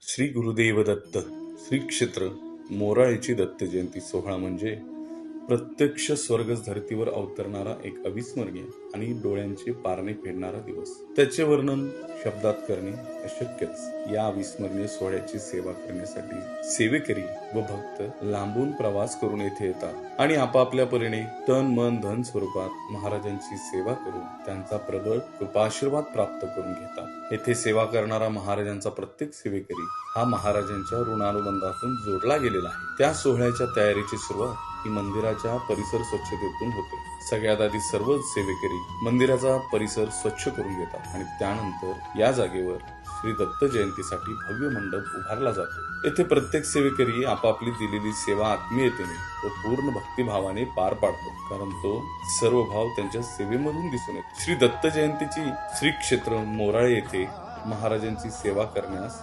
श्री गुरुदेव दत्त श्री क्षेत्र मोराळेची दत्त जयंती सोहळा म्हणजे प्रत्यक्ष स्वर्ग धर्तीवर अवतरणारा एक अविस्मरणीय आणि डोळ्यांचे पारणे फेडणारा दिवस. त्याचे वर्णन शब्दात करणे अशक्यच. या अविस्मरणीय सोहळ्याची सेवा करण्यासाठी सेवेकरी व भक्त लांबून प्रवास करून येथे येतात आणि आपापल्या परीने तन मन धन स्वरूपात महाराजांची सेवा करून त्यांचा प्रबळ कृपाशीर्वाद प्राप्त करून घेतात. येथे सेवा करणारा महाराजांचा प्रत्येक सेवेकरी हा महाराजांच्या ऋणानुबंधातून जोडला गेलेला आहे. त्या सोहळ्याच्या तयारीची सुरुवात ही मंदिराच्या परिसर स्वच्छतेतून होते. सगळ्यात आधी सर्व सेवेकरी मंदिराचा परिसर स्वच्छ करून घेतात आणि त्यानंतर या जागेवर श्री दत्त जयंतीसाठी भव्य मंडप उभारला जातो. येथे प्रत्येक सेवेकरी आपापली दिलेली सेवा आत्मीयतेने व पूर्ण भक्तिभावाने पार पाडतो, कारण तो सर्व भाव त्यांच्या सेवेमधून दिसून येतो. श्री दत्त जयंतीची श्री क्षेत्र मोराळे येथे महाराजांची सेवा करण्यास